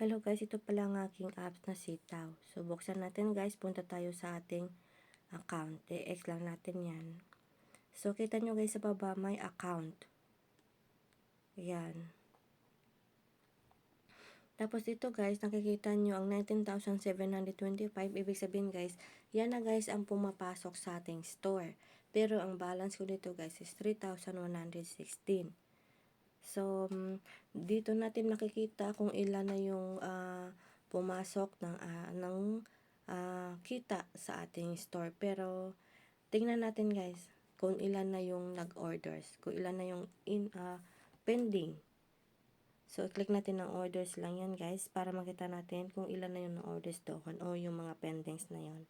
Hello guys, ito pala ang aking apps na Sitaw. So, buksan natin guys, punta tayo sa ating account. I-X lang natin yan. So, kita nyo guys sa baba, may account. Yan. Tapos dito guys, nakikita nyo ang 19,725. Ibig sabihin guys, yan na guys ang pumapasok sa ating store. Pero ang balance ko dito guys is 3,116. So, dito natin makikita kung ilan na yung pumasok ng kita sa ating store. Pero, tingnan natin guys kung ilan na yung nag-orders. Kung ilan na yung pending. So, click natin ng orders lang yan guys para makita natin kung ilan na yung orders doon o yung mga pendings na yon.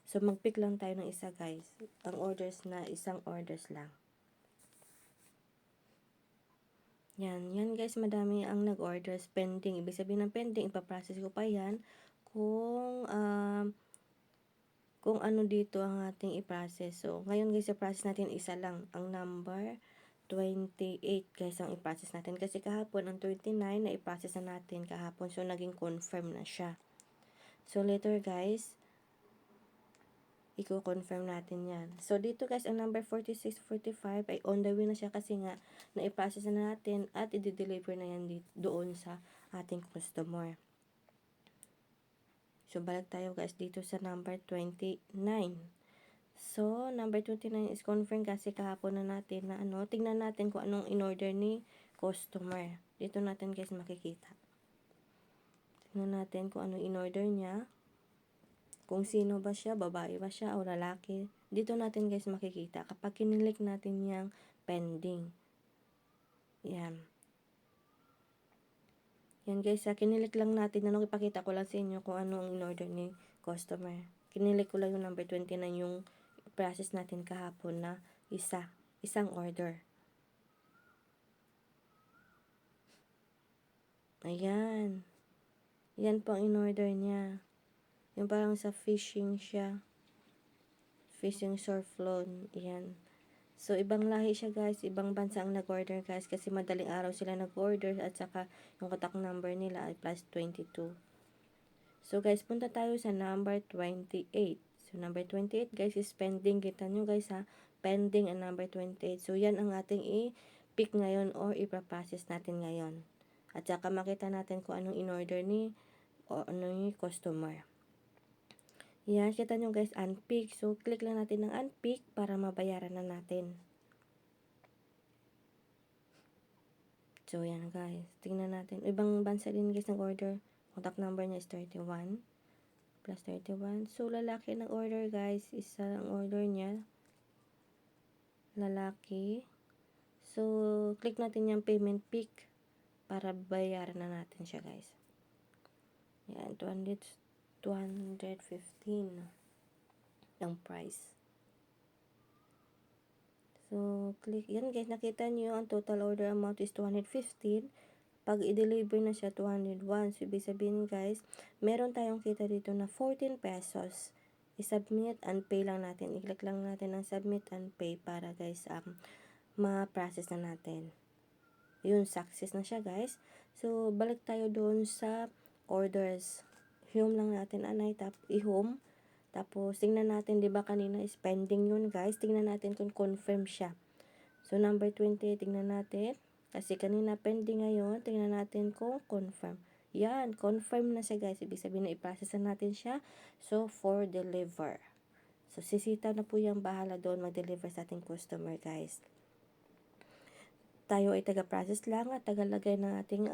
So, mag-pick lang tayo ng isa guys. Ang orders na isang orders lang. Yan guys, madami ang nag-orders pending. Ibig sabihin ng pending, ipaprocess ko pa yan kung ano dito ang ating i-process. So, ngayon guys, i-process natin isa lang. Ang number 28 guys ang i-process natin. Kasi kahapon, ang 29 na i-process na natin kahapon. So, naging confirm na siya. So, later guys, i-confirm natin yan. So, dito guys, ang number 46, 45 ay on the way na siya kasi nga na-i-process na natin at i-deliver na yan doon sa ating customer. So, balik tayo guys dito sa number 29. So, number 29 is confirm kasi kahapon na natin na tingnan natin kung anong in-order ni customer. Dito natin guys makikita. Tingnan natin kung anong in-order niya. Kung sino ba siya, babae ba siya o lalaki. Dito natin guys makikita kapag kinilik natin yung pending. Yan. Yan guys, kinilik lang natin. Ipakita ko lang sa inyo kung ano ang in-order ni customer. Kinilik ko lang yung number 29 yung process natin kahapon na isang order. Ayan. Yan po ang in-order niya. Yung parang sa fishing siya. Fishing surfloan. Yan. So, ibang lahi siya guys. Ibang bansa ang nag-order guys. Kasi madaling araw sila nag-order. At saka yung contact number nila ay plus 22. So, guys, punta tayo sa number 28. So, number 28 guys is pending. Kita nyo guys ha. Pending ang number 28. So, yan ang ating i-pick ngayon or ipaprocess natin ngayon. At saka makita natin kung anong in-order ni customer. Yan, kita nyo guys, unpick. So, click lang natin ng unpick para mabayaran na natin. So, yan guys. Tingnan natin. Ibang bansa din guys ng order. Contact number niya is 31. Plus 31. So, lalaki ng order guys. Isa ang order niya. Lalaki. So, click natin yung payment pick para bayaran na natin siya guys. Yan, 215 ang price. So, click. Yan guys, nakita nyo ang total order amount is 215. Pag i-deliver na siya, 201. So, ibig sabihin guys, meron tayong kita dito na 14 pesos. I-submit and pay lang natin. I-click lang natin ang submit and pay para guys, ma-process na natin. Yun, success na siya guys. So, balik tayo doon sa orders. Home lang natin, i-home. Tapos, tingnan natin, di ba kanina is pending yun guys. Tingnan natin kung confirm siya. So, number 20, tingnan natin. Kasi kanina pending ngayon, tingnan natin kung confirm. Yan, confirm na siya guys. Ibig sabihin na i-process na natin siya. So, for deliver. So, sisita na po yung bahala doon mag-deliver sa ating customer guys. Tayo ay taga-process lang at tagalagay ng ating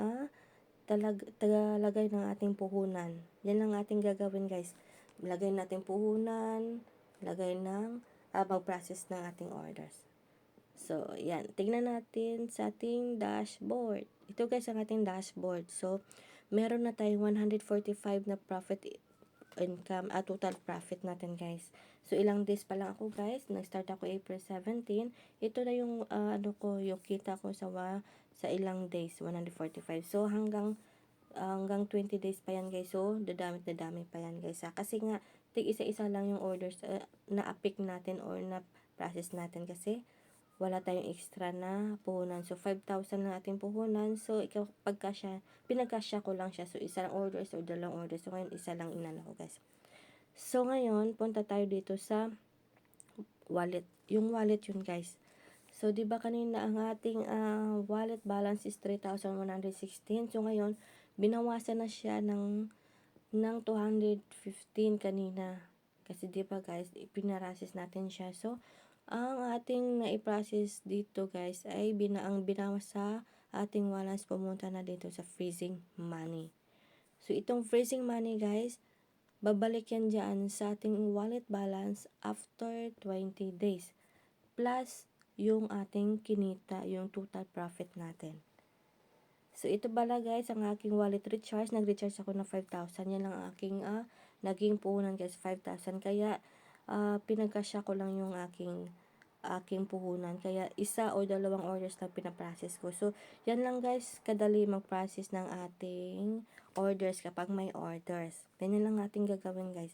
tagalagay ng ating puhunan. Yan lang ating gagawin guys. Lagay natin puhunan, lagay ng mag-process ng ating orders. So, yan. Tingnan natin sa ating dashboard. Ito guys ang ating dashboard. So, meron na tayong 145 na profit income at total profit natin guys. So, ilang days pa lang ako guys. Nag-start ako April 17. Ito na yung yung kita ko sa ilang days, 145. So, hanggang 20 days pa yan guys. So, dadami pa yan guys. Kasi nga, tig isa-isa lang yung orders na-pick natin or na-process natin kasi wala tayong extra na puhunan. So, 5,000 lang ating puhunan. So, pinagkasya ko lang siya. So, isa lang orders or dalawang orders. So, ngayon, isa lang inano ko, guys. So, ngayon, punta tayo dito sa wallet. Yung wallet yun, guys. So, di ba kanina ang ating wallet balance is 3,116. So, ngayon, binawasan na siya ng 215 kanina. Kasi di ba guys, ipinarasis natin siya. So, ang ating naiprocess dito guys ay ang binawas sa ating balance pumunta na dito sa freezing money. So, itong freezing money guys, babalik yan dyan sa ating wallet balance after 20 days. Plus, yung ating kinita, yung total profit natin. So, ito pala guys, ang aking wallet recharge. Nag-recharge ako ng 5,000. Yan lang ang aking naging puhunan guys, 5,000. Kaya, pinagkasya ko lang yung aking puhunan. Kaya, isa o dalawang orders lang pinaprocess ko. So, yan lang guys, kadali mag-process ng ating orders kapag may orders. Ganyan lang ating gagawin guys.